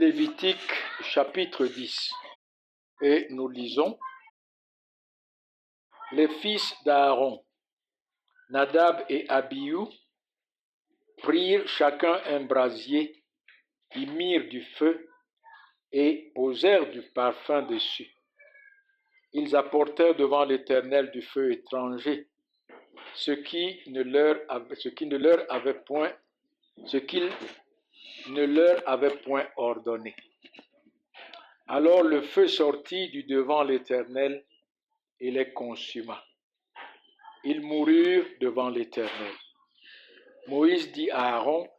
Lévitique chapitre 10 et nous lisons: les fils d'Aaron, Nadab et Abihu, prirent chacun un brasier, y mirent du feu et posèrent du parfum dessus. Ils apportèrent devant l'Éternel du feu étranger, ce qu'il ne leur avait point ordonné. Alors le feu sortit du devant l'Éternel et les consuma. Ils moururent devant l'Éternel. Moïse dit à Aaron: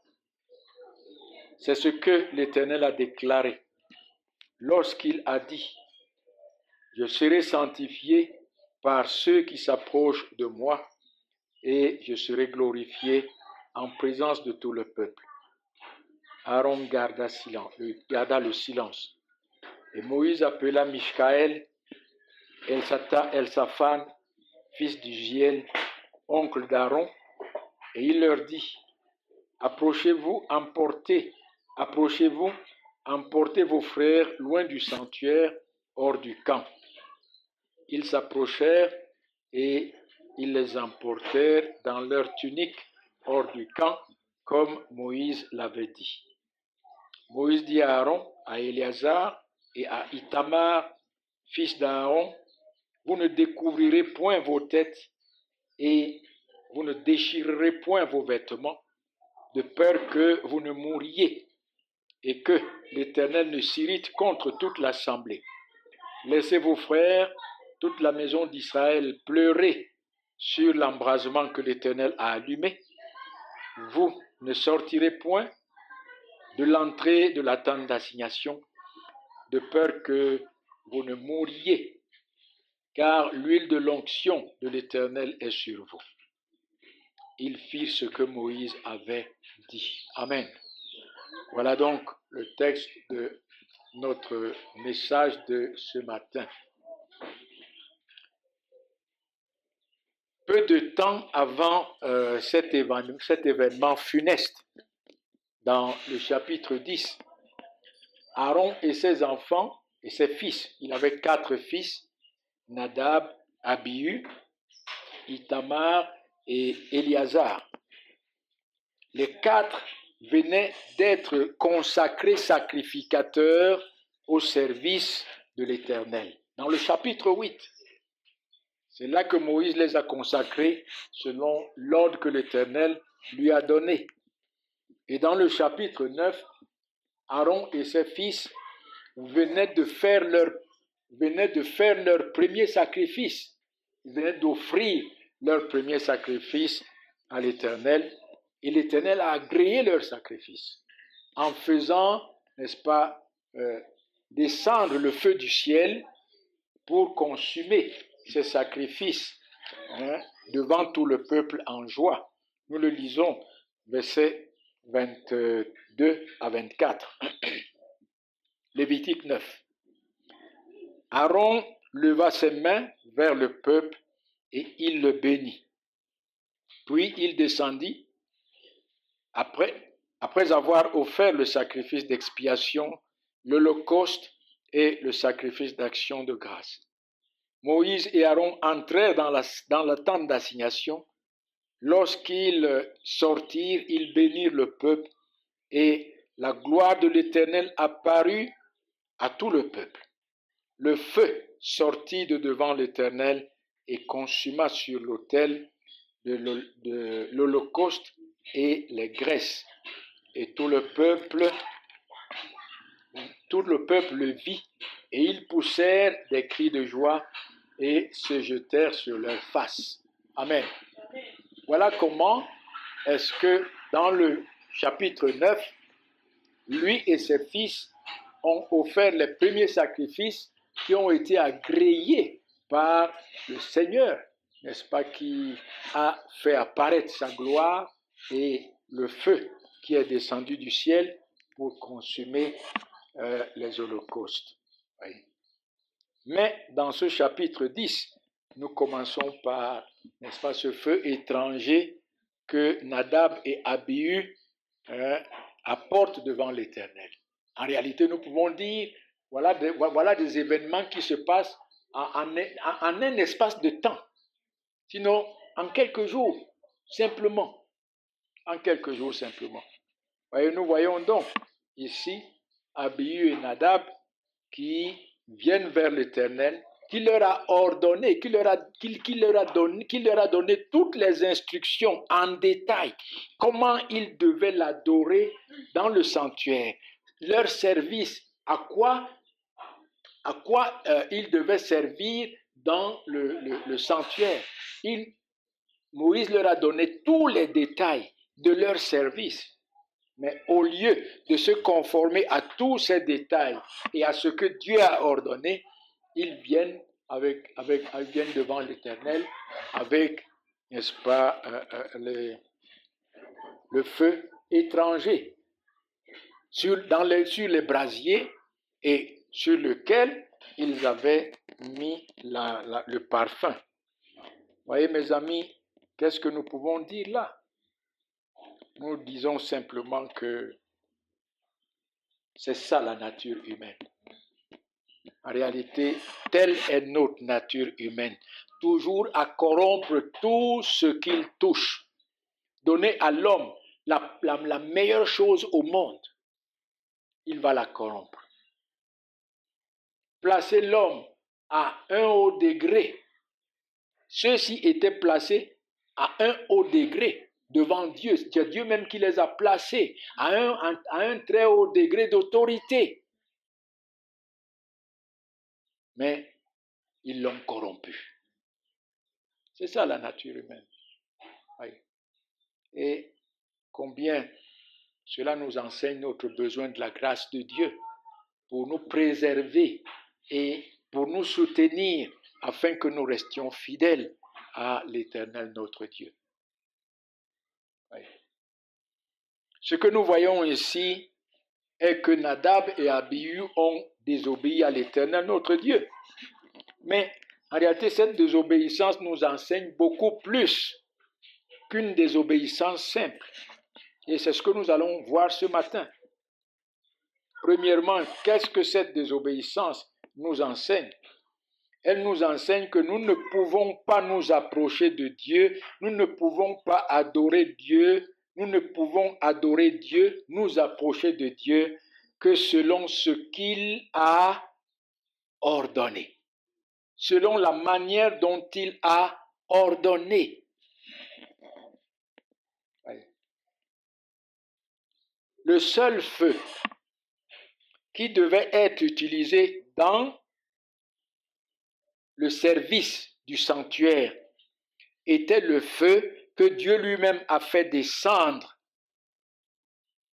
c'est ce que l'Éternel a déclaré lorsqu'il a dit: je serai sanctifié par ceux qui s'approchent de moi et je serai glorifié en présence de tout le peuple. Aaron garda le silence. Et Moïse appela Michkaël, Elsaphan, fils d'Uziel, oncle d'Aaron, et il leur dit: approchez-vous, emportez vos frères loin du sanctuaire, hors du camp. Ils s'approchèrent et ils les emportèrent dans leurs tuniques hors du camp, comme Moïse l'avait dit. Moïse dit à Aaron, à Éléazar et à Ithamar, fils d'Aaron: vous ne découvrirez point vos têtes et vous ne déchirerez point vos vêtements, de peur que vous ne mouriez et que l'Éternel ne s'irrite contre toute l'assemblée. Laissez vos frères, toute la maison d'Israël, pleurer sur l'embrasement que l'Éternel a allumé. Vous ne sortirez point de l'entrée de la tente d'assignation, de peur que vous ne mouriez, car l'huile de l'onction de l'Éternel est sur vous. Ils firent ce que Moïse avait dit. Amen. Voilà donc le texte de notre message de ce matin. Peu de temps avant cet événement funeste, dans le chapitre 10, Aaron et ses enfants et ses fils, il avait 4 fils, Nadab, Abihu, Ithamar et Éléazar. Les 4 venaient d'être consacrés sacrificateurs au service de l'Éternel. Dans le chapitre 8, c'est là que Moïse les a consacrés selon l'ordre que l'Éternel lui a donné. Et dans le chapitre 9, Aaron et ses fils venaient de faire leur premier sacrifice. Ils venaient d'offrir leur premier sacrifice à l'Éternel. Et l'Éternel a agréé leur sacrifice en faisant, n'est-ce pas, descendre le feu du ciel pour consumer ces sacrifices devant tout le peuple en joie. Nous le lisons, versets 22 à 24. Lévitique 9. Aaron leva ses mains vers le peuple et il le bénit. Puis il descendit, après avoir offert le sacrifice d'expiation, l'holocauste et le sacrifice d'action de grâce. Moïse et Aaron entrèrent dans la tente d'assignation. Lorsqu'ils sortirent, ils bénirent le peuple et la gloire de l'Éternel apparut à tout le peuple. Le feu sortit de devant l'Éternel et consuma sur l'autel de l'holocauste et les graisses. Et tout le peuple le vit, et ils poussèrent des cris de joie et se jetèrent sur leurs faces. Amen. Voilà comment est-ce que dans le chapitre 9, lui et ses fils ont offert les premiers sacrifices qui ont été agréés par le Seigneur, n'est-ce pas, qui a fait apparaître sa gloire et le feu qui est descendu du ciel pour consumer les holocaustes. Oui. Mais dans ce chapitre 10, nous commençons par, n'est-ce pas, ce feu étranger que Nadab et Abihu apportent devant l'Éternel. En réalité, nous pouvons dire, voilà des événements qui se passent en un espace de temps. Sinon, en quelques jours, simplement. En quelques jours, simplement. Voyez, nous voyons donc ici Abihu et Nadab qui viennent vers l'Éternel, qui leur a ordonné, qui leur a donné toutes les instructions en détail, comment ils devaient l'adorer dans le sanctuaire, leur service, à quoi ils devaient servir dans le sanctuaire. Moïse leur a donné tous les détails de leur service. Mais au lieu de se conformer à tous ces détails et à ce que Dieu a ordonné, ils viennent devant l'Éternel avec, n'est-ce pas, le feu étranger sur les brasiers et sur lequel ils avaient mis le parfum. Voyez, mes amis, qu'est-ce que nous pouvons dire là? Nous disons simplement que c'est ça la nature humaine. En réalité, telle est notre nature humaine. Toujours à corrompre tout ce qu'il touche. Donner à l'homme la meilleure chose au monde, il va la corrompre. Placer l'homme à un haut degré. Ceux-ci étaient placés à un haut degré devant Dieu. C'est Dieu même qui les a placés à un très haut degré d'autorité. Mais ils l'ont corrompu. C'est ça la nature humaine. Oui. Et combien cela nous enseigne notre besoin de la grâce de Dieu pour nous préserver et pour nous soutenir afin que nous restions fidèles à l'Éternel notre Dieu. Oui. Ce que nous voyons ici est que Nadab et Abihu ont désobéi à l'Éternel notre Dieu. Mais en réalité, cette désobéissance nous enseigne beaucoup plus qu'une désobéissance simple. Et c'est ce que nous allons voir ce matin. Premièrement, qu'est-ce que cette désobéissance nous enseigne? Elle nous enseigne que nous ne pouvons pas nous approcher de Dieu, nous ne pouvons pas adorer Dieu, nous ne pouvons adorer Dieu, nous approcher de Dieu que selon ce qu'il a ordonné, selon la manière dont il a ordonné. Le seul feu qui devait être utilisé dans le service du sanctuaire était le feu que Dieu lui-même a fait descendre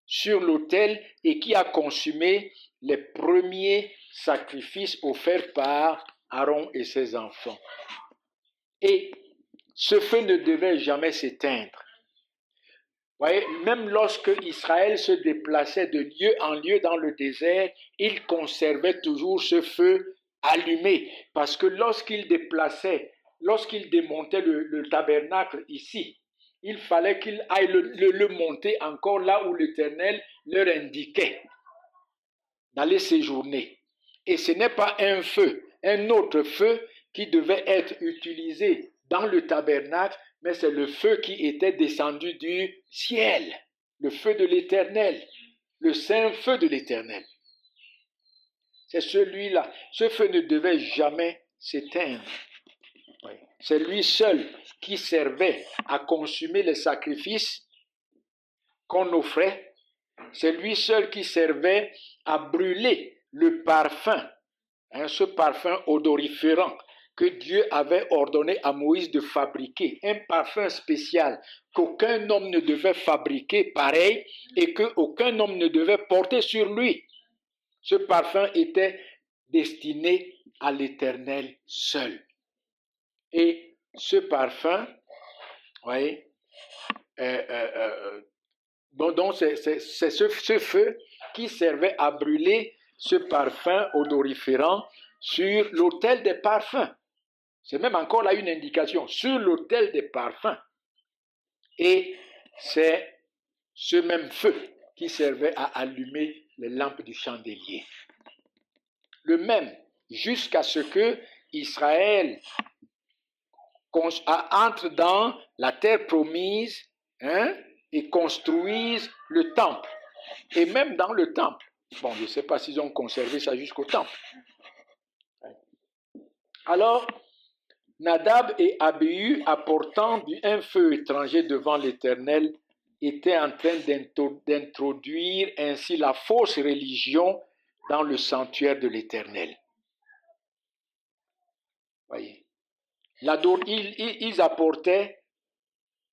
sur l'autel et qui a consumé les premiers sacrifices offerts par Aaron et ses enfants. Et ce feu ne devait jamais s'éteindre. Vous voyez, même lorsque Israël se déplaçait de lieu en lieu dans le désert, il conservait toujours ce feu allumé. Parce que lorsqu'il démontait le tabernacle ici, il fallait qu'il aille le monter encore là où l'Éternel leur indiquait d'aller séjourner. Et ce n'est pas un autre feu qui devait être utilisé dans le tabernacle, mais c'est le feu qui était descendu du ciel, le feu de l'Éternel, le saint feu de l'Éternel. C'est celui-là. Ce feu ne devait jamais s'éteindre. Oui. C'est lui seul qui servait à consumer les sacrifices qu'on offrait. C'est lui seul qui servait à brûler le parfum, ce parfum odoriférant que Dieu avait ordonné à Moïse de fabriquer, un parfum spécial qu'aucun homme ne devait fabriquer pareil et qu'aucun homme ne devait porter sur lui. Ce parfum était destiné à l'Éternel seul. Et ce parfum, voyez, donc c'est ce feu qui servait à brûler ce parfum odoriférant sur l'autel des parfums. C'est même encore là une indication, sur l'autel des parfums. Et c'est ce même feu qui servait à allumer les lampes du chandelier. Le même, jusqu'à ce que Israël entre dans la terre promise et construise le temple. Et même dans le temple. Bon, je ne sais pas s'ils ont conservé ça jusqu'au temple. Alors, Nadab et Abihu, apportant un feu étranger devant l'Éternel, étaient en train d'introduire ainsi la fausse religion dans le sanctuaire de l'Éternel. Voyez.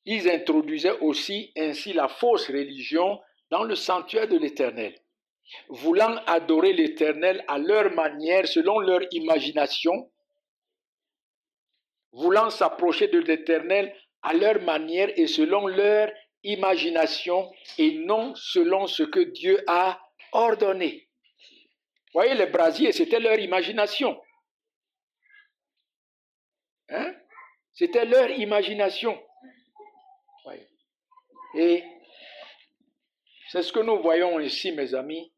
Ils introduisaient aussi ainsi la fausse religion dans le sanctuaire de l'Éternel, voulant adorer l'Éternel à leur manière, selon leur imagination, voulant s'approcher de l'Éternel à leur manière et selon leur imagination, et non selon ce que Dieu a ordonné. Vous voyez, les brasiers, c'était leur imagination. C'était leur imagination. Voyez. Et c'est ce que nous voyons ici, mes amis,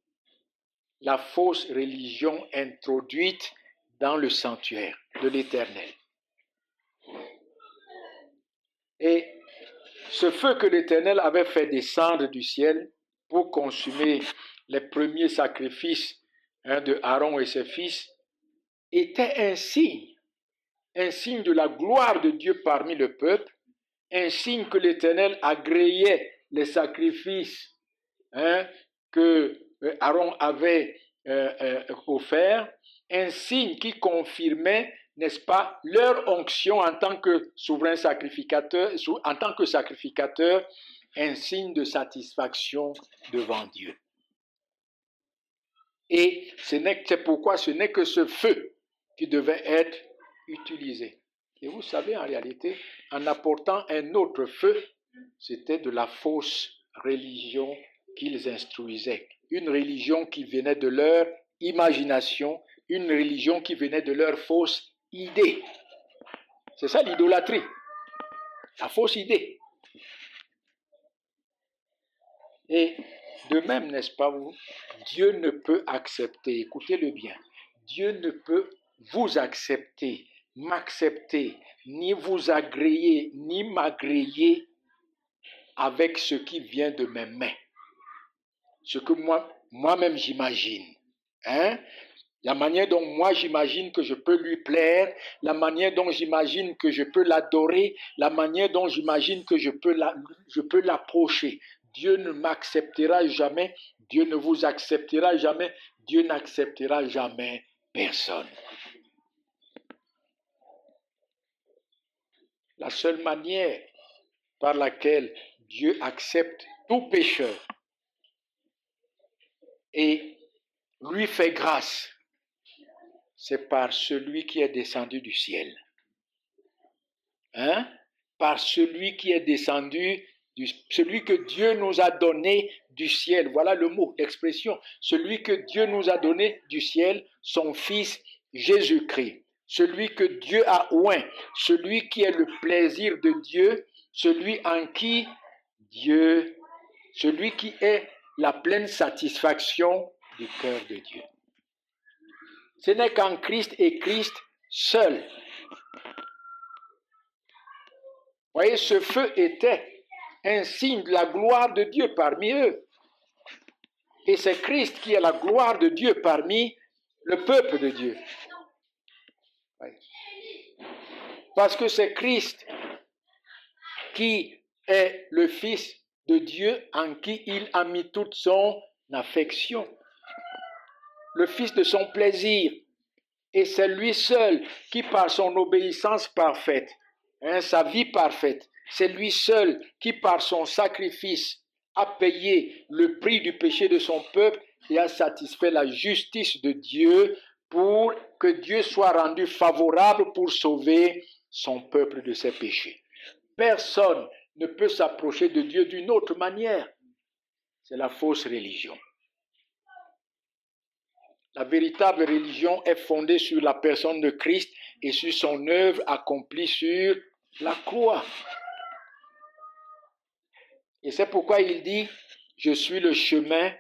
la fausse religion introduite dans le sanctuaire de l'Éternel. Et ce feu que l'Éternel avait fait descendre du ciel pour consumer les premiers sacrifices de Aaron et ses fils était un signe de la gloire de Dieu parmi le peuple, un signe que l'Éternel agréait les sacrifices que Aaron avait offerts, un signe qui confirmait, n'est-ce pas, leur onction en tant que souverain sacrificateur, en tant que sacrificateur, un signe de satisfaction devant Dieu. Et c'est pourquoi ce n'est que ce feu qui devait être utilisé. Et vous savez, en réalité, en apportant un autre feu, c'était de la fausse religion qu'ils instruisaient. Une religion qui venait de leur imagination, une religion qui venait de leur fausse idée. C'est ça l'idolâtrie, la fausse idée. Et de même, n'est-ce pas vous, Dieu ne peut accepter, écoutez-le bien, Dieu ne peut vous accepter, m'accepter, ni vous agréer, ni m'agréer avec ce qui vient de mes mains. Ce que moi-même j'imagine. La manière dont moi j'imagine que je peux lui plaire, la manière dont j'imagine que je peux l'adorer, la manière dont j'imagine que je peux l'approcher. Dieu ne m'acceptera jamais, Dieu ne vous acceptera jamais, Dieu n'acceptera jamais personne. La seule manière par laquelle Dieu accepte tout pécheur et lui fait grâce, c'est par celui qui est descendu du ciel. Par celui qui est descendu, celui que Dieu nous a donné du ciel. Voilà le mot, l'expression. Celui que Dieu nous a donné du ciel, son Fils Jésus-Christ. Celui que Dieu a oint, celui qui est le plaisir de Dieu, celui en qui Dieu, celui qui est la pleine satisfaction du cœur de Dieu. Ce n'est qu'en Christ et Christ seul. Vous voyez, ce feu était un signe de la gloire de Dieu parmi eux. Et c'est Christ qui est la gloire de Dieu parmi le peuple de Dieu. Parce que c'est Christ qui est le Fils de Dieu en qui il a mis toute son affection. Le Fils de son plaisir. Et c'est lui seul qui, par son obéissance parfaite, sa vie parfaite, c'est lui seul qui, par son sacrifice, a payé le prix du péché de son peuple et a satisfait la justice de Dieu pour que Dieu soit rendu favorable pour sauver son peuple de ses péchés. Personne ne peut s'approcher de Dieu d'une autre manière. C'est la fausse religion. La véritable religion est fondée sur la personne de Christ et sur son œuvre accomplie sur la croix. Et c'est pourquoi il dit, je suis le chemin,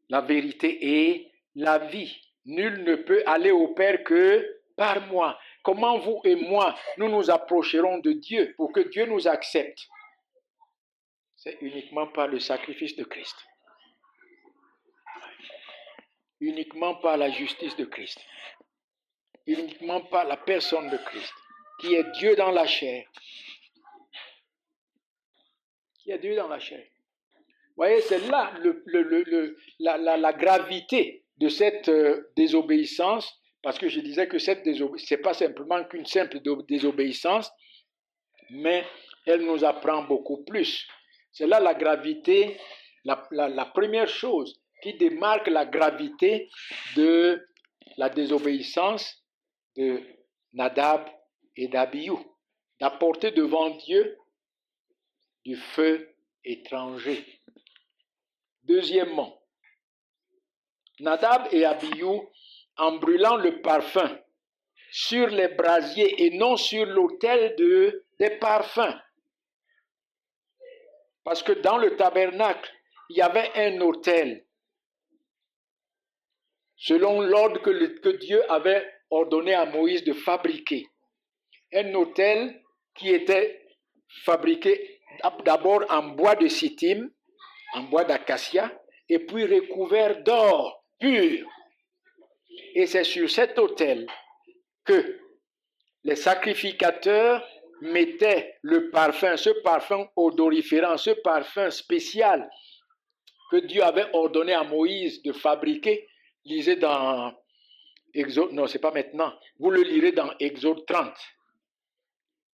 la vérité et la vie. Nul ne peut aller au Père que par moi. Comment vous et moi, nous nous approcherons de Dieu pour que Dieu nous accepte? C'est uniquement par le sacrifice de Christ. Uniquement par la justice de Christ. Uniquement par la personne de Christ, qui est Dieu dans la chair. Qui est Dieu dans la chair. Vous voyez, c'est là la gravité de cette désobéissance, parce que je disais que ce n'est pas simplement qu'une simple désobéissance, mais elle nous apprend beaucoup plus. C'est là la gravité, la première chose qui démarque la gravité de la désobéissance de Nadab et d'Abihu, d'apporter devant Dieu du feu étranger. Deuxièmement, Nadab et Abihu, en brûlant le parfum sur les brasiers et non sur l'autel des parfums. Parce que dans le tabernacle, il y avait un autel, selon l'ordre que Dieu avait ordonné à Moïse de fabriquer. Un autel qui était fabriqué d'abord en bois de sittim, en bois d'acacia, et puis recouvert d'or pur. Et c'est sur cet autel que les sacrificateurs mettaient le parfum, ce parfum odoriférant, ce parfum spécial que Dieu avait ordonné à Moïse de fabriquer. Lisez dans Exode, non, c'est pas maintenant, vous le lirez dans Exode 30.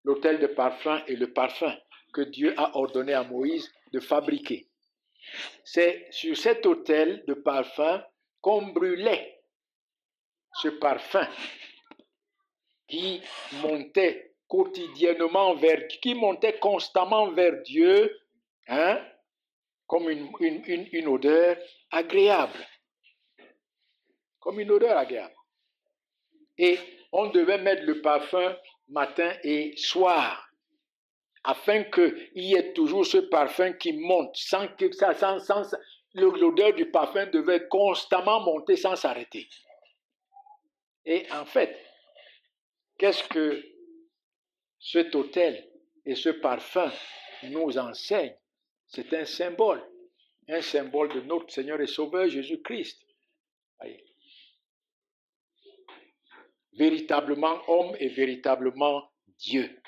L'autel de parfum et le parfum que Dieu a ordonné à Moïse de fabriquer. C'est sur cet autel de parfum qu'on brûlait ce parfum qui montait quotidiennement qui montait constamment vers Dieu, comme une odeur agréable. Comme une odeur agréable. Et on devait mettre le parfum matin et soir, afin qu'il y ait toujours ce parfum qui monte, l'odeur du parfum devait constamment monter sans s'arrêter. Et en fait, qu'est-ce que cet autel et ce parfum nous enseignent? C'est un symbole de notre Seigneur et Sauveur Jésus-Christ. Véritablement homme et véritablement Dieu.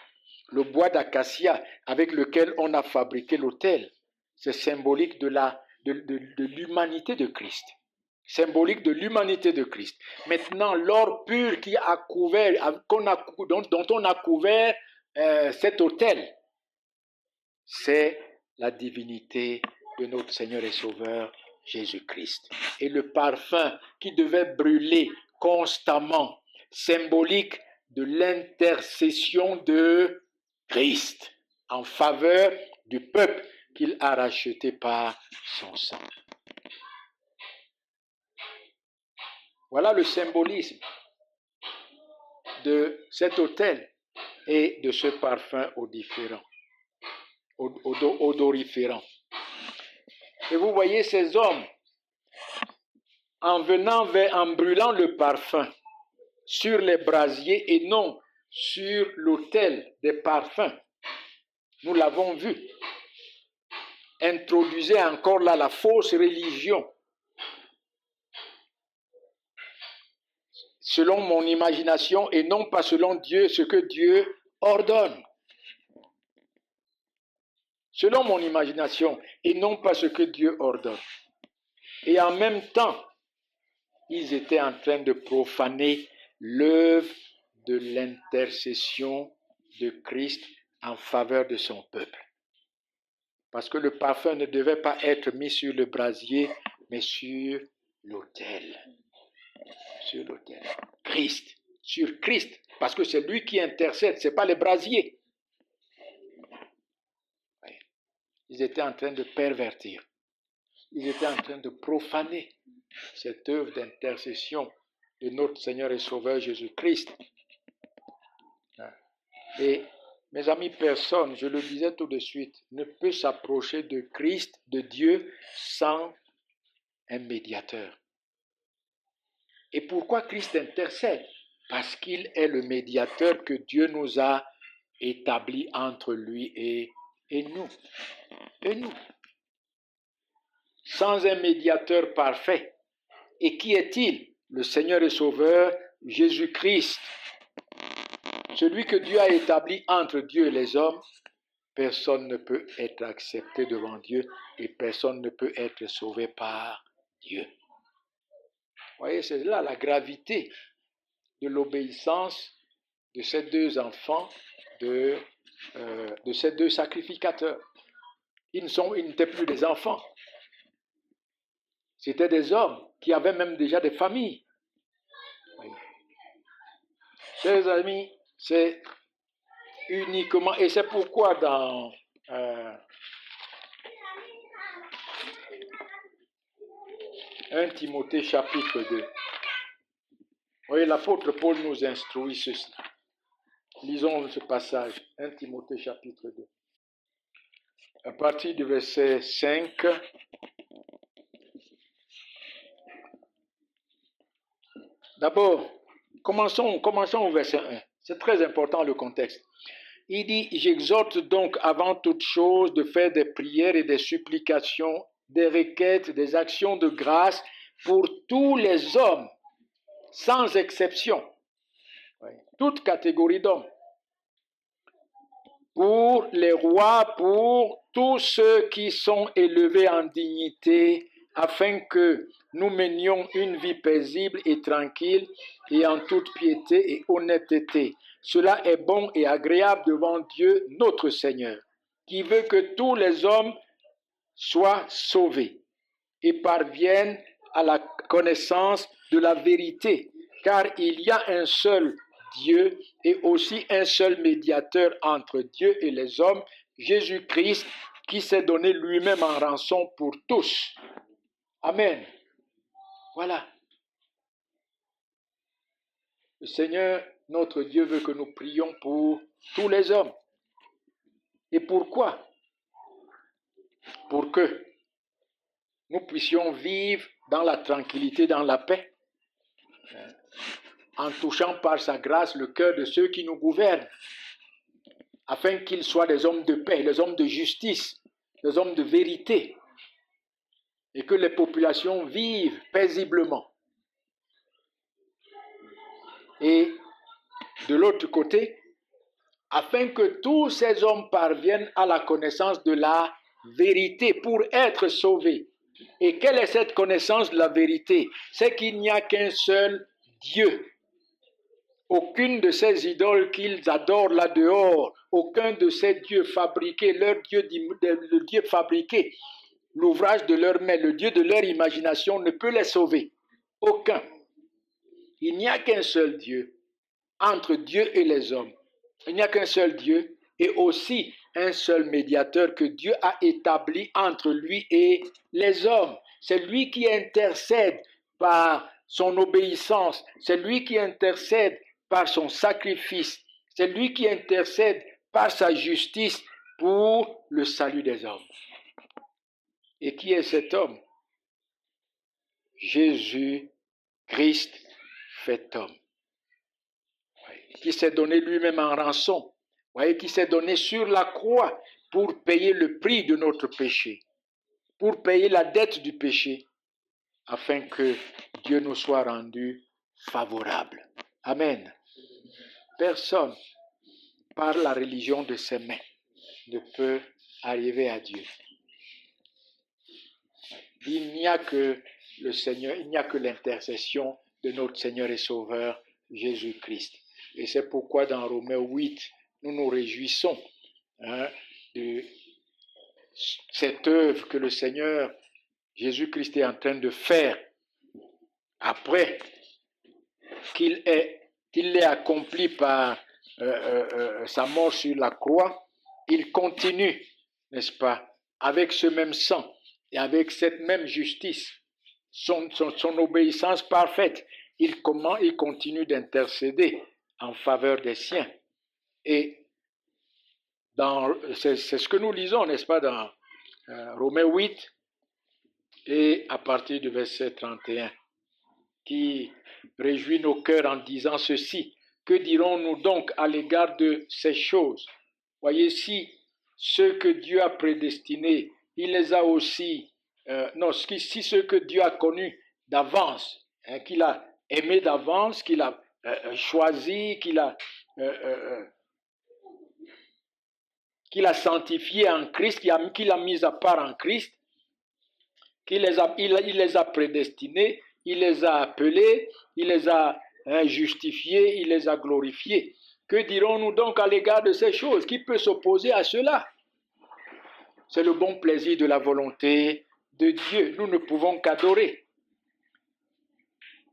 Le bois d'acacia avec lequel on a fabriqué l'autel, c'est symbolique de l'humanité de Christ. Symbolique de l'humanité de Christ. Maintenant, l'or pur dont on a couvert cet autel, c'est la divinité de notre Seigneur et Sauveur Jésus-Christ. Et le parfum qui devait brûler constamment, symbolique de l'intercession de Christ en faveur du peuple qu'il a racheté par son sang. Voilà le symbolisme de cet autel et de ce parfum odoriférant. Et vous voyez ces hommes, en brûlant le parfum sur les brasiers et non sur l'autel des parfums, nous l'avons vu, introduisait encore là la fausse religion. Selon mon imagination et non pas selon Dieu, ce que Dieu ordonne. Selon mon imagination et non pas ce que Dieu ordonne. Et en même temps, ils étaient en train de profaner l'œuvre de l'intercession de Christ en faveur de son peuple. Parce que le parfum ne devait pas être mis sur le brasier, mais sur l'autel. Sur l'autel. Christ. Sur Christ. Parce que c'est lui qui intercède, ce n'est pas les brasiers. Ils étaient en train de pervertir. Ils étaient en train de profaner cette œuvre d'intercession de notre Seigneur et Sauveur Jésus-Christ. Et mes amis, personne, je le disais tout de suite, ne peut s'approcher de Christ, de Dieu, sans un médiateur. Et pourquoi Christ intercède? Parce qu'il est le médiateur que Dieu nous a établi entre lui et nous. Et nous. Sans un médiateur parfait. Et qui est-il? Le Seigneur et Sauveur, Jésus-Christ. Celui que Dieu a établi entre Dieu et les hommes. Personne ne peut être accepté devant Dieu et personne ne peut être sauvé par Dieu. Vous voyez, c'est là la gravité de l'obéissance de ces deux enfants, de ces deux sacrificateurs. Ils n'étaient plus des enfants. C'était des hommes qui avaient même déjà des familles. Chers amis, c'est uniquement, et c'est pourquoi dans 1 Timothée chapitre 2, vous voyez, l'apôtre Paul nous instruit ceci. Lisons ce passage, 1 Timothée chapitre 2. À partir du verset 5, d'abord, commençons au verset 1. C'est très important le contexte. Il dit, j'exhorte donc avant toute chose de faire des prières et des supplications, des requêtes, des actions de grâce pour tous les hommes, sans exception, toute catégorie d'hommes, pour les rois, pour tous ceux qui sont élevés en dignité, afin que nous menions une vie paisible et tranquille et en toute piété et honnêteté. Cela est bon et agréable devant Dieu, notre Seigneur, qui veut que tous les hommes soient sauvés et parviennent à la connaissance de la vérité, car il y a un seul Dieu et aussi un seul médiateur entre Dieu et les hommes, Jésus-Christ, qui s'est donné lui-même en rançon pour tous. Amen. Voilà. Le Seigneur, notre Dieu, veut que nous prions pour tous les hommes. Et pourquoi? Pour que nous puissions vivre dans la tranquillité, dans la paix, en touchant par sa grâce le cœur de ceux qui nous gouvernent, afin qu'ils soient des hommes de paix, des hommes de justice, des hommes de vérité, et que les populations vivent paisiblement. Et de l'autre côté, afin que tous ces hommes parviennent à la connaissance de la vérité pour être sauvés. Et quelle est cette connaissance de la vérité? C'est qu'il n'y a qu'un seul Dieu. Aucune de ces idoles qu'ils adorent là dehors, aucun de ces dieux fabriqués, le Dieu fabriqué, l'ouvrage de leurs mains, le Dieu de leur imagination ne peut les sauver. Aucun. Il n'y a qu'un seul Dieu entre Dieu et les hommes. Il n'y a qu'un seul Dieu et aussi un seul médiateur que Dieu a établi entre lui et les hommes. C'est lui qui intercède par son obéissance, c'est lui qui intercède par son sacrifice, c'est lui qui intercède par sa justice pour le salut des hommes. Et qui est cet homme? Jésus-Christ fait homme, qui s'est donné lui-même en rançon, qui s'est donné sur la croix pour payer le prix de notre péché, pour payer la dette du péché, afin que Dieu nous soit rendu favorable. Amen. Personne, par la religion de ses mains, ne peut arriver à Dieu. Il n'y a que le Seigneur, il n'y a que l'intercession de notre Seigneur et Sauveur Jésus-Christ. Et c'est pourquoi dans Romains 8, nous nous réjouissons de cette œuvre que le Seigneur Jésus-Christ est en train de faire après qu'il l'ait accompli par sa mort sur la croix. Il continue, n'est-ce pas, avec ce même sang et avec cette même justice, son obéissance parfaite. Il continue d'intercéder en faveur des siens. Et c'est ce que nous lisons, n'est-ce pas, dans Romains 8, Et à partir du verset 31, qui réjouit nos cœurs en disant ceci. Que dirons-nous donc à l'égard de ces choses? Voyez, si ceux que Dieu a prédestinés, il les a aussi, si ceux que Dieu a connus d'avance, qu'il a aimés d'avance, qu'il a choisi, qu'il a sanctifié en Christ, qu'il a mis à part en Christ, il les a prédestinés, il les a appelés, il les a justifiés, il les a glorifiés. Que dirons-nous donc à l'égard de ces choses? Qui peut s'opposer à cela? C'est le bon plaisir de la volonté de Dieu. Nous ne pouvons qu'adorer.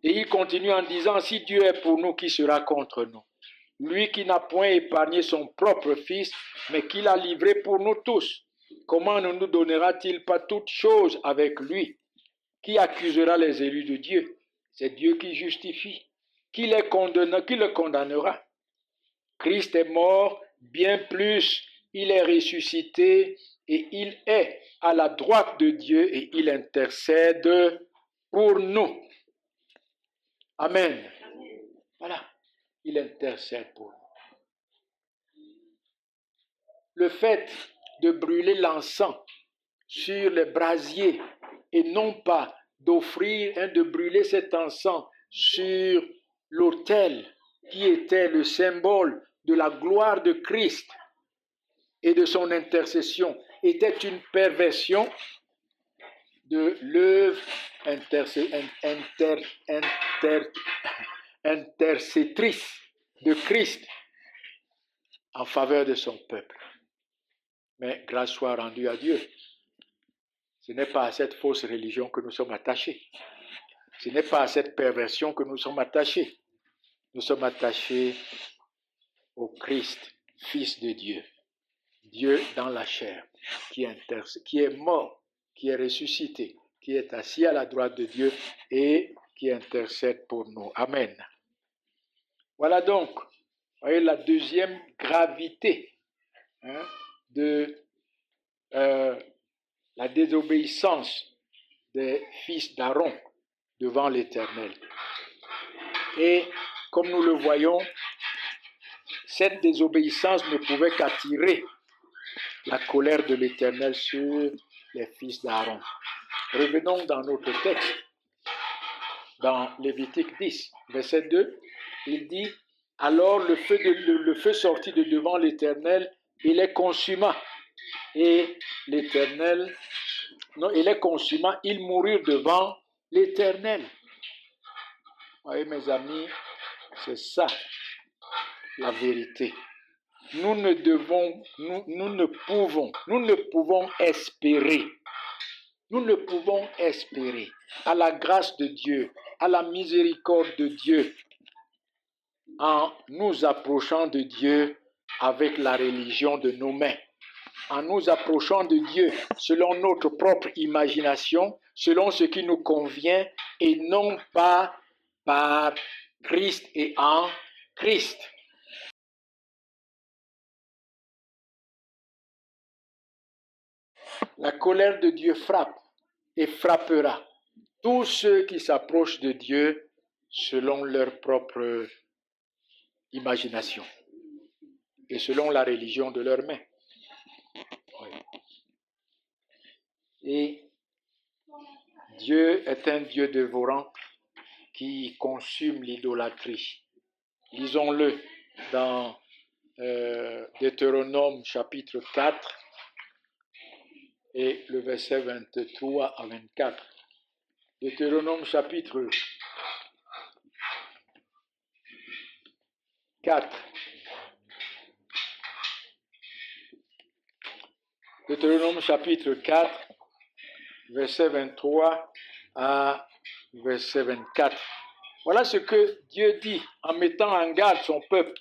Et il continue en disant, si Dieu est pour nous, qui sera contre nous? Lui qui n'a point épargné son propre Fils, mais qui l'a livré pour nous tous. Comment ne nous donnera-t-il pas toutes choses avec lui? Qui accusera les élus de Dieu? C'est Dieu qui justifie. Qui le condamnera? Christ est mort, bien plus, il est ressuscité et il est à la droite de Dieu et il intercède pour nous. Amen. Voilà, il intercède pour nous. Le fait de brûler l'encens sur les brasiers et non pas d'offrir, de brûler cet encens sur l'autel qui était le symbole de la gloire de Christ et de son intercession, était une perversion de l'œuvre intercétrice de Christ en faveur de son peuple. Mais grâce soit rendue à Dieu. Ce n'est pas à cette fausse religion que nous sommes attachés. Ce n'est pas à cette perversion que nous sommes attachés. Nous sommes attachés au Christ, Fils de Dieu. Dieu dans la chair, qui est mort, qui est ressuscité, qui est assis à la droite de Dieu et qui intercède pour nous. Amen. Voilà donc, voyez, la deuxième gravité de la désobéissance des fils d'Aaron devant l'Éternel. Et comme nous le voyons, cette désobéissance ne pouvait qu'attirer la colère de l'Éternel sur les fils d'Aaron. Revenons dans notre texte, dans Lévitique 10, verset 2, il dit « Alors le feu sortit de devant l'Éternel et les consuma. Et l'Éternel, les consuma, ils moururent devant l'Éternel. » Vous voyez mes amis, c'est ça la vérité. Nous ne pouvons espérer à la grâce de Dieu, à la miséricorde de Dieu, en nous approchant de Dieu avec la religion de nos mains, en nous approchant de Dieu selon notre propre imagination, selon ce qui nous convient, et non pas par Christ et en Christ. La colère de Dieu frappe et frappera tous ceux qui s'approchent de Dieu selon leur propre imagination et selon la religion de leurs mains. Oui. Et Dieu est un Dieu dévorant qui consume l'idolâtrie. Lisons-le dans Deutéronome chapitre 4 et le verset 23 à 24. Deutéronome chapitre 4. Deutéronome chapitre 4, verset 23 à verset 24. Voilà ce que Dieu dit en mettant en garde son peuple.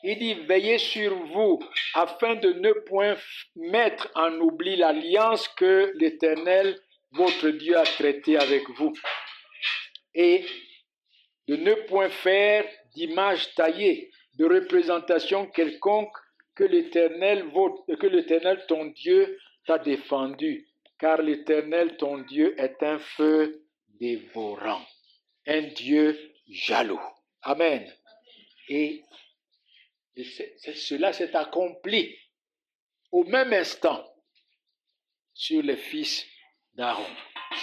Il dit, veillez sur vous afin de ne point mettre en oubli l'alliance que l'Éternel, votre Dieu, a traitée avec vous. Et de ne point faire d'image taillée, de représentation quelconque que l'Éternel ton Dieu t'a défendu car l'Éternel, ton Dieu, est un feu dévorant, un Dieu jaloux. Amen. Et cela s'est accompli au même instant sur les fils d'Aaron,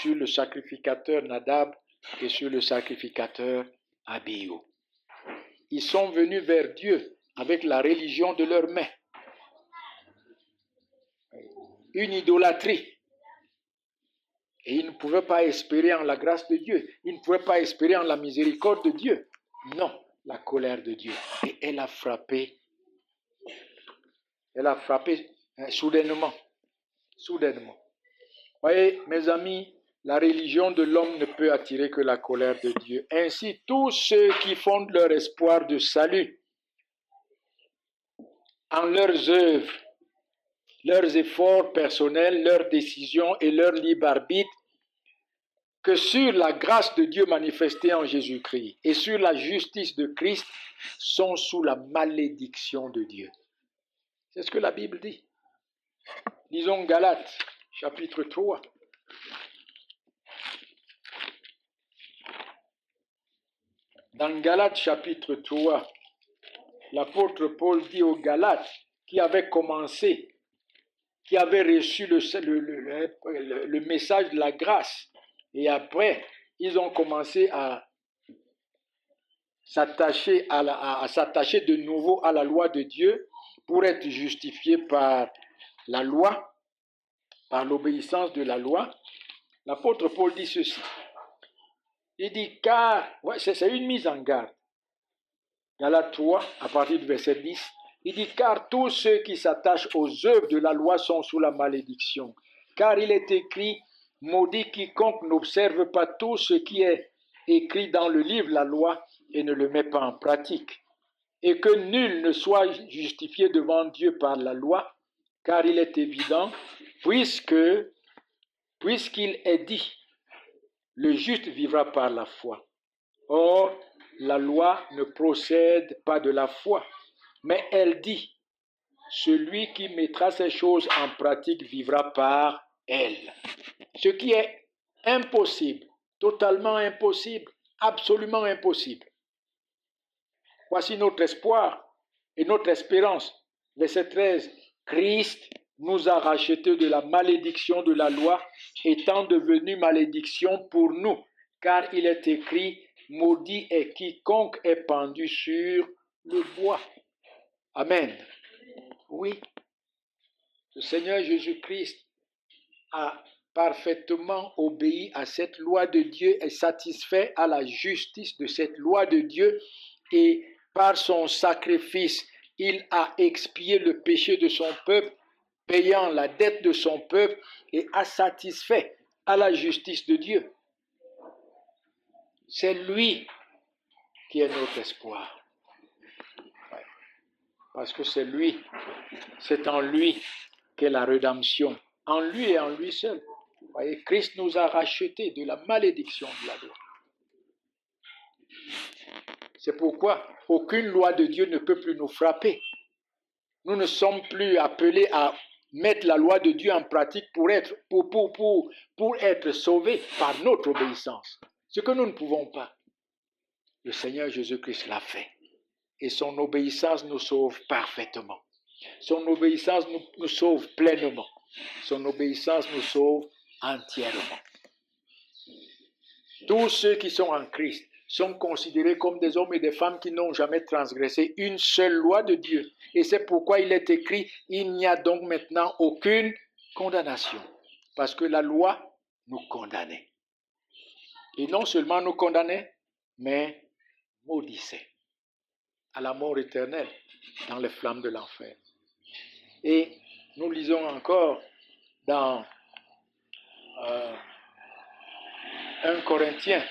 sur le sacrificateur Nadab et sur le sacrificateur Abihu. Ils sont venus vers Dieu avec la religion de leurs mains. Une idolâtrie. Et ils ne pouvaient pas espérer en la grâce de Dieu. Ils ne pouvaient pas espérer en la miséricorde de Dieu. Non, la colère de Dieu. Et elle a frappé soudainement. Soudainement. Voyez, mes amis, la religion de l'homme ne peut attirer que la colère de Dieu. Ainsi, tous ceux qui fondent leur espoir de salut en leurs œuvres, leurs efforts personnels, leurs décisions et leur libre arbitre, que sur la grâce de Dieu manifestée en Jésus-Christ et sur la justice de Christ, sont sous la malédiction de Dieu. C'est ce que la Bible dit. Lisons Galates, chapitre 3. Dans Galates, chapitre 3, l'apôtre Paul dit aux Galates qui avaient commencé, qui avaient reçu le message de la grâce, et après, ils ont commencé à s'attacher de nouveau à la loi de Dieu pour être justifiés par la loi, par l'obéissance de la loi. L'apôtre Paul dit ceci. Il dit c'est une mise en garde. Galates 3, à partir du verset 10, il dit, car tous ceux qui s'attachent aux œuvres de la loi sont sous la malédiction. Car il est écrit, maudit quiconque n'observe pas tout ce qui est écrit dans le livre de la loi et ne le met pas en pratique. Et que nul ne soit justifié devant Dieu par la loi, car il est évident, puisqu'il est dit, le juste vivra par la foi. Or, la loi ne procède pas de la foi, mais elle dit, celui qui mettra ces choses en pratique vivra par elle. Ce qui est impossible, totalement impossible, absolument impossible. Voici notre espoir et notre espérance. Verset 13, Christ nous a rachetés de la malédiction de la loi, étant devenu malédiction pour nous, car il est écrit, maudit est quiconque est pendu sur le bois. Amen. Oui, le Seigneur Jésus-Christ a parfaitement obéi à cette loi de Dieu et satisfait à la justice de cette loi de Dieu, et par son sacrifice, il a expié le péché de son peuple, payant la dette de son peuple, et a satisfait à la justice de Dieu. C'est lui qui est notre espoir. Parce que c'est en lui qu'est la rédemption. En lui et en lui seul. Vous voyez, Christ nous a rachetés de la malédiction de la loi. C'est pourquoi aucune loi de Dieu ne peut plus nous frapper. Nous ne sommes plus appelés à mettre la loi de Dieu en pratique pour être sauvés par notre obéissance. Ce que nous ne pouvons pas. Le Seigneur Jésus-Christ l'a fait. Et son obéissance nous sauve parfaitement. Son obéissance nous sauve pleinement. Son obéissance nous sauve entièrement. Tous ceux qui sont en Christ sont considérés comme des hommes et des femmes qui n'ont jamais transgressé une seule loi de Dieu. Et c'est pourquoi il est écrit, il n'y a donc maintenant aucune condamnation. Parce que la loi nous condamnait. Et non seulement nous condamnait, mais maudissait à la mort éternelle dans les flammes de l'enfer. Et nous lisons encore dans 1 Corinthiens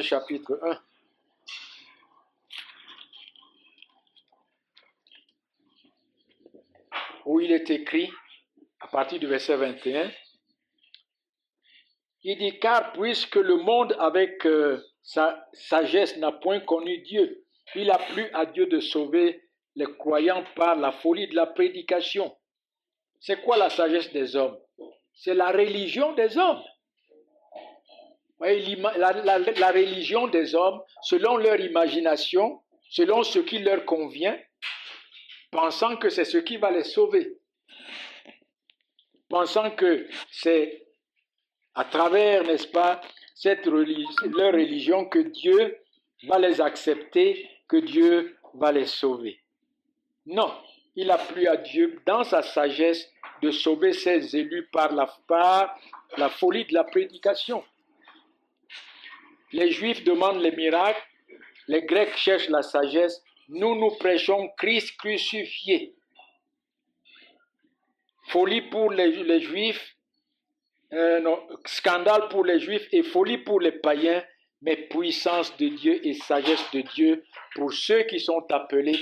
chapitre 1. Où il est écrit, à partir du verset 21, il dit, car puisque le monde avec sa sagesse n'a point connu Dieu, il a plu à Dieu de sauver les croyants par la folie de la prédication. C'est quoi la sagesse des hommes? C'est la religion des hommes. Voyez, la religion des hommes, selon leur imagination, selon ce qui leur convient, pensant que c'est ce qui va les sauver. Pensant que c'est à travers, n'est-ce pas, leur religion que Dieu va les accepter, que Dieu va les sauver. Non, il a plu à Dieu dans sa sagesse de sauver ses élus par la folie de la prédication. Les Juifs demandent les miracles, les Grecs cherchent la sagesse, nous prêchons Christ crucifié. Folie pour les Juifs, scandale pour les Juifs et folie pour les païens, mais puissance de Dieu et sagesse de Dieu pour ceux qui sont appelés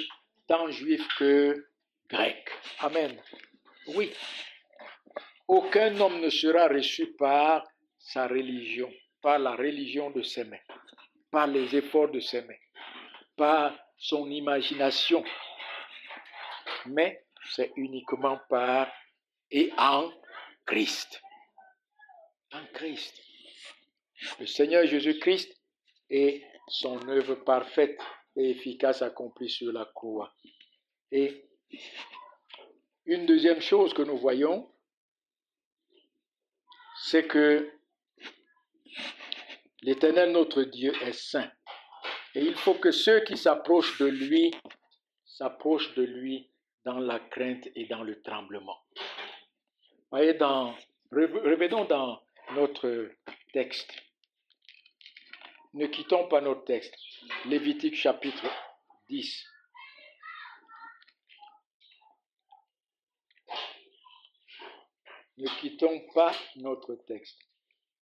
tant Juifs que Grecs. Amen. Oui. Aucun homme ne sera reçu par sa religion, par la religion de ses mains, par les efforts de ses mains, par son imagination, mais c'est uniquement par et en Christ. En Christ. Le Seigneur Jésus-Christ et son œuvre parfaite et efficace accomplie sur la croix. Et une deuxième chose que nous voyons, c'est que l'Éternel notre Dieu est saint. Et il faut que ceux qui s'approchent de lui dans la crainte et dans le tremblement. Voyez, revenons dans notre texte. Ne quittons pas notre texte. Lévitique chapitre 10. Ne quittons pas notre texte.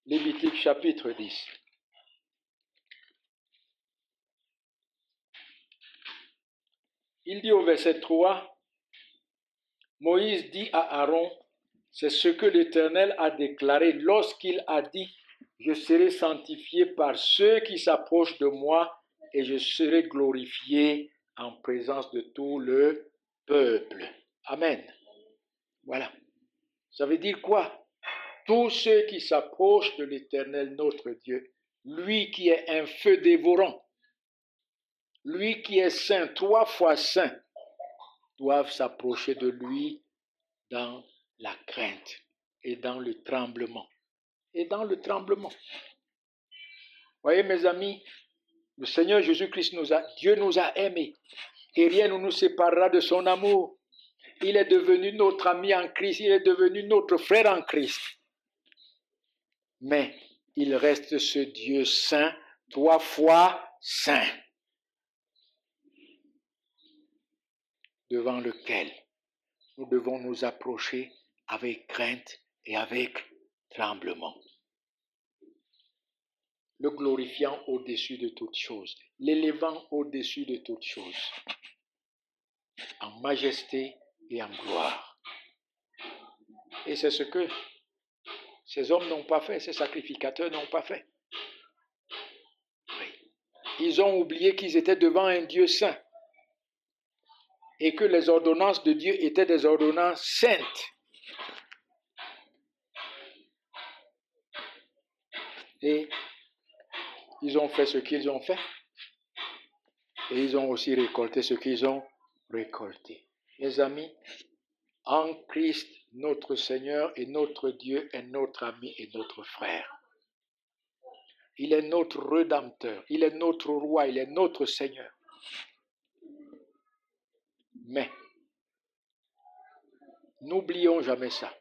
Lévitique chapitre 10. Il dit au verset 3, Moïse dit à Aaron, c'est ce que l'Éternel a déclaré lorsqu'il a dit, je serai sanctifié par ceux qui s'approchent de moi et je serai glorifié en présence de tout le peuple. Amen. Voilà. Ça veut dire quoi? Tous ceux qui s'approchent de l'Éternel notre Dieu, lui qui est un feu dévorant, lui qui est saint, 3 fois saint, doivent s'approcher de lui dans la crainte et dans le tremblement. Et dans le tremblement. Voyez mes amis, le Seigneur Jésus-Christ Dieu nous a aimés et rien ne nous séparera de son amour. Il est devenu notre ami en Christ, il est devenu notre frère en Christ. Mais il reste ce Dieu saint, 3 fois saint, devant lequel nous devons nous approcher avec crainte et avec tremblement. Le glorifiant au-dessus de toutes choses, l'élevant au-dessus de toutes choses, en majesté et en gloire. Et c'est ce que ces hommes n'ont pas fait, ces sacrificateurs n'ont pas fait. Oui. Ils ont oublié qu'ils étaient devant un Dieu saint et que les ordonnances de Dieu étaient des ordonnances saintes. Et ils ont fait ce qu'ils ont fait et ils ont aussi récolté ce qu'ils ont récolté. Mes amis, en Christ, notre Seigneur et notre Dieu est notre ami et notre frère. Il est notre Rédempteur, il est notre Roi, il est notre Seigneur. Mais, n'oublions jamais ça.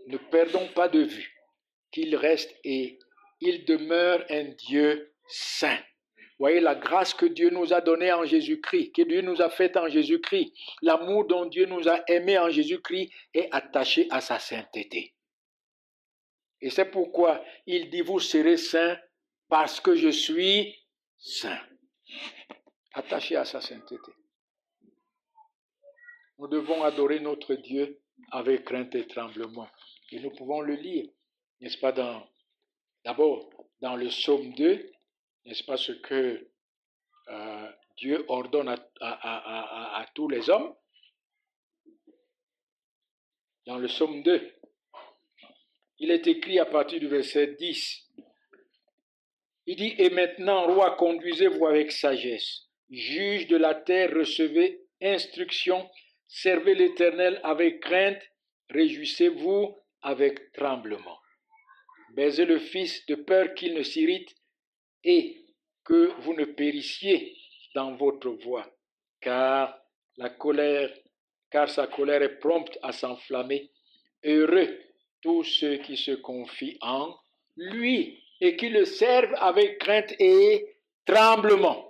Ne perdons pas de vue qu'il reste et il demeure un Dieu saint. Voyez la grâce que Dieu nous a donnée en Jésus-Christ, que Dieu nous a faite en Jésus-Christ. L'amour dont Dieu nous a aimés en Jésus-Christ est attaché à sa sainteté. Et c'est pourquoi il dit, vous serez saints parce que je suis saint. Attaché à sa sainteté. Nous devons adorer notre Dieu avec crainte et tremblement. Et nous pouvons le lire, n'est-ce pas, d'abord dans le psaume 2, n'est-ce pas, ce que Dieu ordonne à tous les hommes. dans le psaume 2. Il est écrit à partir du verset 10. Il dit, « Et maintenant, roi, conduisez-vous avec sagesse. Juge de la terre, recevez instruction. Servez l'Éternel avec crainte. Réjouissez-vous avec tremblement. Baisez le Fils de peur qu'il ne s'irrite et que vous ne périssiez dans votre voie. Car sa colère est prompte à s'enflammer. Heureux tous ceux qui se confient en lui et qui le servent avec crainte et tremblement. »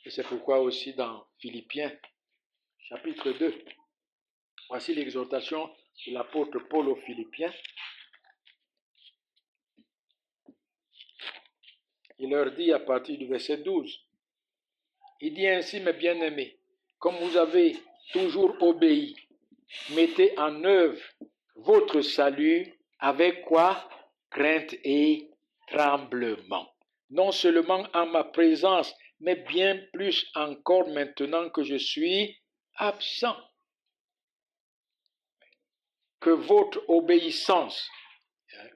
Et c'est pourquoi aussi dans Philippiens, chapitre 2, voici l'exhortation de l'apôtre Paul aux Philippiens. Il leur dit à partir du verset 12, il dit ainsi, mes bien-aimés, comme vous avez toujours obéi, mettez en œuvre votre salut avec quoi? Crainte et tremblement. Non seulement en ma présence, mais bien plus encore maintenant que je suis absent. Que votre obéissance,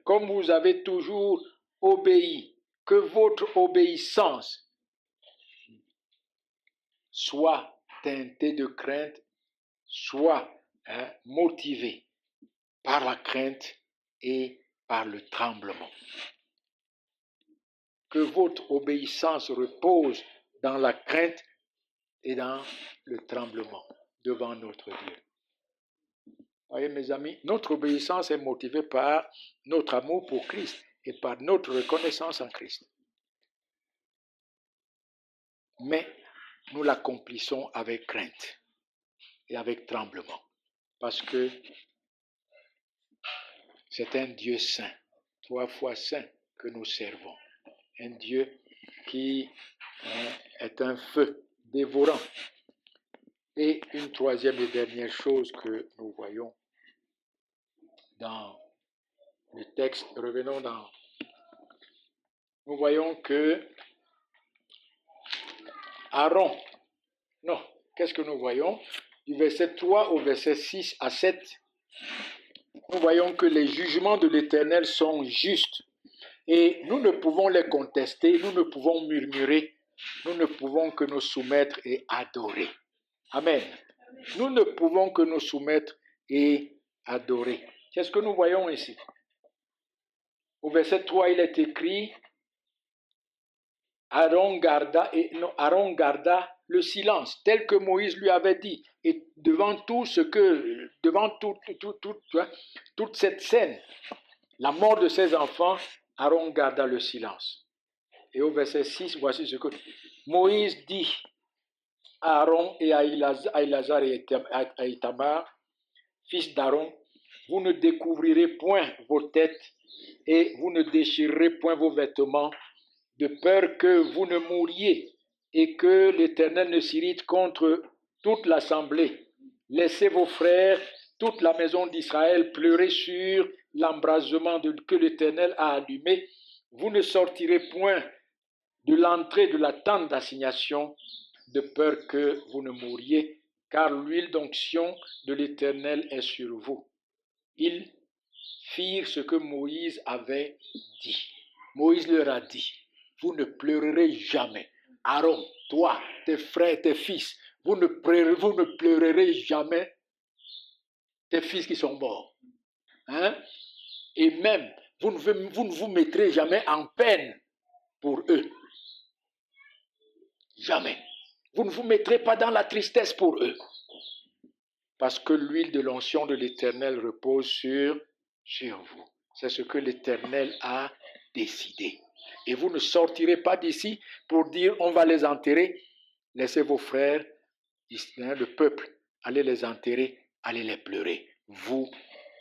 comme vous avez toujours obéi, que votre obéissance soit teintée de crainte, soit motivée par la crainte et par le tremblement. Que votre obéissance repose dans la crainte et dans le tremblement devant notre Dieu. Voyez mes amis, notre obéissance est motivée par notre amour pour Christ et par notre reconnaissance en Christ. Mais nous l'accomplissons avec crainte et avec tremblement parce que c'est un Dieu saint, 3 fois saint que nous servons. Un Dieu qui est un feu dévorant. Et une troisième et dernière chose que nous voyons dans le texte, revenons dans... Nous voyons que Aaron, non, qu'est-ce que nous voyons? Du verset 3 au verset 6 à 7, nous voyons que les jugements de l'Éternel sont justes. Et nous ne pouvons les contester, nous ne pouvons murmurer, nous ne pouvons que nous soumettre et adorer. Amen. Nous ne pouvons que nous soumettre et adorer. C'est ce que nous voyons ici. Au verset 3, il est écrit, Aaron garda le silence, tel que Moïse lui avait dit. Et devant toute cette scène, la mort de ses enfants, Aaron garda le silence. Et au verset 6, voici ce que Moïse dit à Aaron et à Éléazar et à Ithamar, fils d'Aaron, vous ne découvrirez point vos têtes et vous ne déchirerez point vos vêtements, de peur que vous ne mouriez et que l'Éternel ne s'irrite contre toute l'assemblée. Laissez vos frères, toute la maison d'Israël, pleurer sur l'embrasement que l'Éternel a allumé. Vous ne sortirez point de l'entrée de la tente d'assignation, de peur que vous ne mouriez, car l'huile d'onction de l'Éternel est sur vous. Ils firent ce que Moïse avait dit. Moïse leur a dit, vous ne pleurerez jamais. Aaron, toi, tes frères, tes fils, vous ne pleurerez jamais tes fils qui sont morts. Hein? Et même, vous ne vous mettrez jamais en peine pour eux. Jamais. Vous ne vous mettrez pas dans la tristesse pour eux. Parce que l'huile de l'onction de l'Éternel repose sur vous. C'est ce que l'Éternel a décidé. Et vous ne sortirez pas d'ici pour dire on va les enterrer. Laissez vos frères, le peuple, allez les enterrer, allez les pleurer. Vous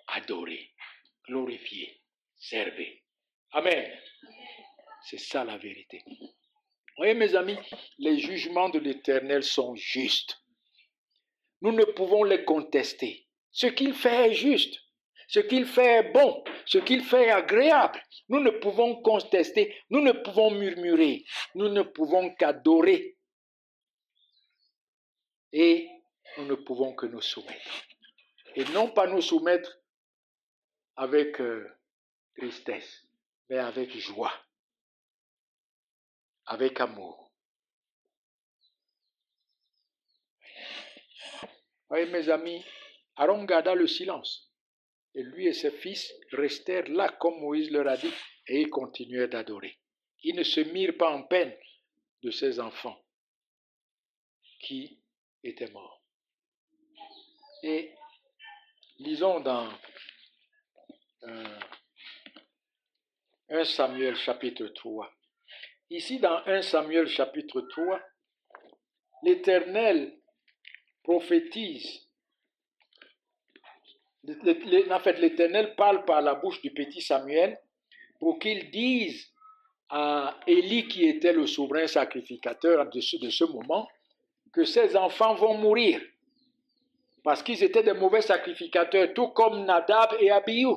adorez, glorifiez, servez. Amen. C'est ça la vérité. Voyez mes amis, les jugements de l'Éternel sont justes. Nous ne pouvons les contester. Ce qu'il fait est juste. Ce qu'il fait est bon. Ce qu'il fait est agréable. Nous ne pouvons contester. Nous ne pouvons murmurer. Nous ne pouvons qu'adorer. Et nous ne pouvons que nous soumettre. Et non pas nous soumettre avec tristesse, mais avec joie, avec amour. Voyez mes amis, Aaron garda le silence. Et lui et ses fils restèrent là comme Moïse leur a dit et ils continuèrent d'adorer. Ils ne se mirent pas en peine de ces enfants qui étaient morts. Et lisons dans 1 Samuel chapitre 3. Ici dans 1 Samuel chapitre 3, l'Éternel prophétise. En fait, l'Éternel parle par la bouche du petit Samuel pour qu'il dise à Élie, qui était le souverain sacrificateur de ce moment, que ses enfants vont mourir parce qu'ils étaient des mauvais sacrificateurs, tout comme Nadab et Abihu.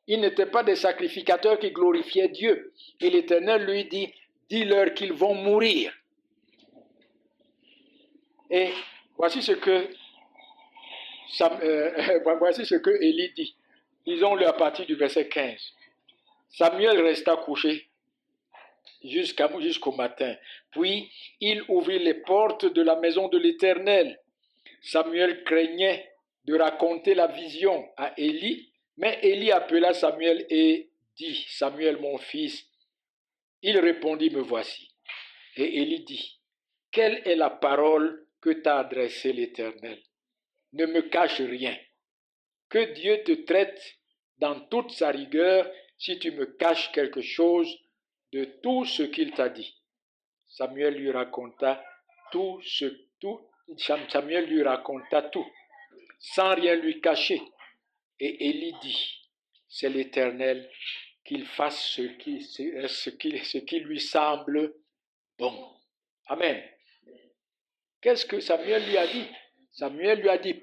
Ils n'étaient pas des sacrificateurs qui glorifiaient Dieu. Et l'Éternel lui dit, dis-leur qu'ils vont mourir. Et voici ce que Élie dit. Lisons-le à partir du verset 15. Samuel resta couché jusqu'au matin. Puis il ouvrit les portes de la maison de l'Éternel. Samuel craignait de raconter la vision à Élie, mais Élie appela Samuel et dit, Samuel mon fils. Il répondit, me voici. Et Élie dit, quelle est la parole que t'a adressée l'Éternel? Ne me cache rien. Que Dieu te traite dans toute sa rigueur si tu me caches quelque chose de tout ce qu'il t'a dit. Samuel lui raconta tout, sans rien lui cacher. Et Élie dit, c'est l'Éternel, qu'il fasse ce qui lui semble bon. Amen. Qu'est-ce que Samuel lui a dit? Samuel lui a dit,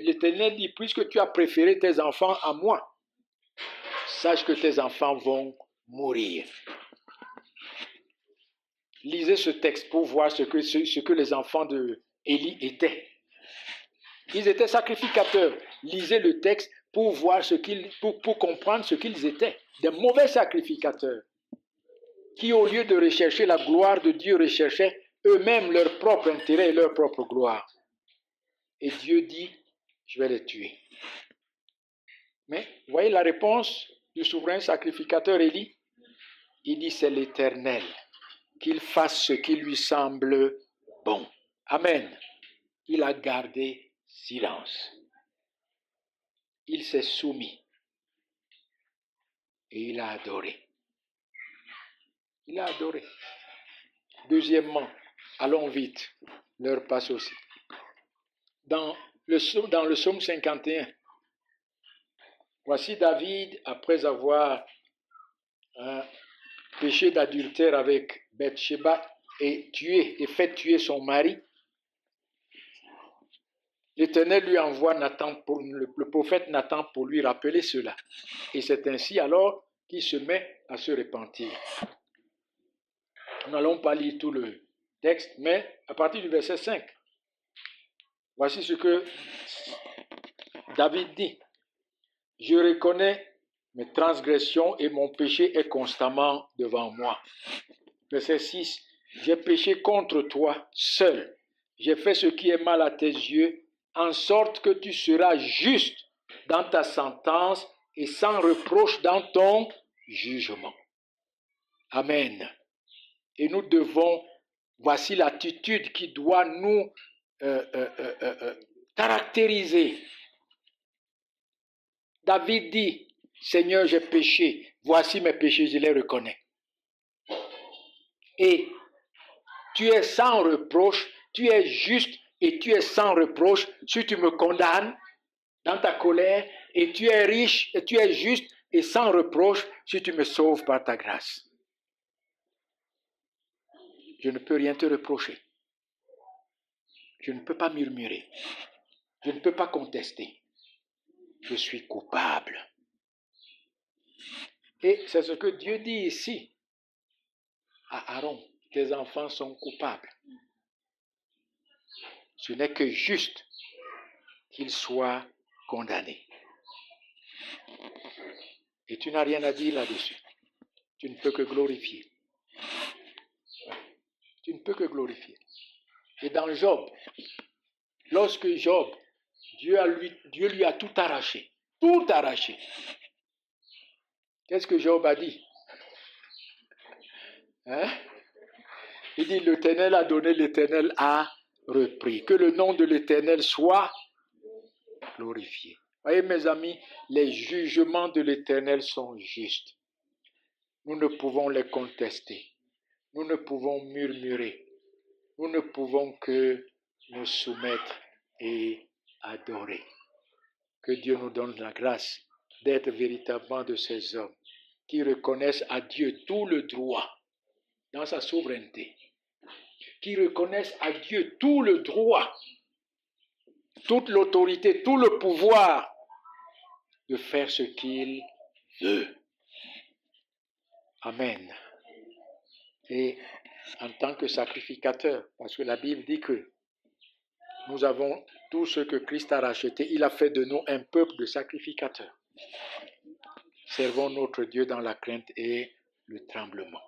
l'Éternel dit, puisque tu as préféré tes enfants à moi, sache que tes enfants vont mourir. Lisez ce texte pour voir ce que les enfants de Élie étaient. Ils étaient sacrificateurs. Lisez le texte pour voir pour comprendre ce qu'ils étaient. Des mauvais sacrificateurs qui, au lieu de rechercher la gloire de Dieu, recherchaient eux-mêmes leur propre intérêt et leur propre gloire. Et Dieu dit, je vais les tuer. Mais voyez la réponse du souverain sacrificateur Élie. Il dit, c'est l'Éternel, qu'il fasse ce qui lui semble bon. Amen. Il a gardé silence. Il s'est soumis. Et il a adoré. Il a adoré. Deuxièmement, allons vite, l'heure passe aussi. Dans le psaume 51, voici David, après avoir péché d'adultère avec Bathsheba et fait tuer son mari, l'Éternel lui envoie le prophète Nathan pour lui rappeler cela. Et c'est ainsi alors qu'il se met à se repentir. Nous n'allons pas lire tout le texte, mais à partir du verset 5, voici ce que David dit. Je reconnais mes transgressions et mon péché est constamment devant moi. Verset 6, j'ai péché contre toi seul. J'ai fait ce qui est mal à tes yeux, en sorte que tu seras juste dans ta sentence et sans reproche dans ton jugement. Amen. Et nous devons, voici l'attitude qui doit nous caractériser. David dit, Seigneur, j'ai péché, voici mes péchés, je les reconnais. Et tu es sans reproche, tu es juste et tu es sans reproche si tu me condamnes dans ta colère, et tu es riche et tu es juste et sans reproche si tu me sauves par ta grâce. Je ne peux rien te reprocher. Je ne peux pas murmurer. Je ne peux pas contester. Je suis coupable. Et c'est ce que Dieu dit ici à Aaron. Tes enfants sont coupables. ce n'est que juste qu'il soit condamné. Et tu n'as rien à dire là-dessus. Tu ne peux que glorifier. Tu ne peux que glorifier. Et dans Job, lorsque Job, Dieu lui a tout arraché. Tout arraché. Qu'est-ce que Job a dit? Il dit, l'Éternel a donné, l'Éternel a repris. Que le nom de l'Éternel soit glorifié. Voyez mes amis, les jugements de l'Éternel sont justes. Nous ne pouvons les contester. Nous ne pouvons murmurer. Nous ne pouvons que nous soumettre et adorer. Que Dieu nous donne la grâce d'être véritablement de ces hommes qui reconnaissent à Dieu tout le droit dans sa souveraineté, qui reconnaissent à Dieu tout le droit, toute l'autorité, tout le pouvoir de faire ce qu'il veut. Amen. Et en tant que sacrificateur, parce que la Bible dit que nous avons tout ce que Christ a racheté, il a fait de nous un peuple de sacrificateurs. Servons notre Dieu dans la crainte et le tremblement.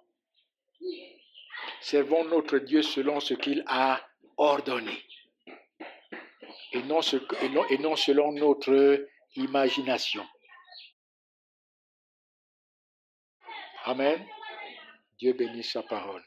Servons notre Dieu selon ce qu'il a ordonné et non selon notre imagination. Amen. Dieu bénisse sa parole.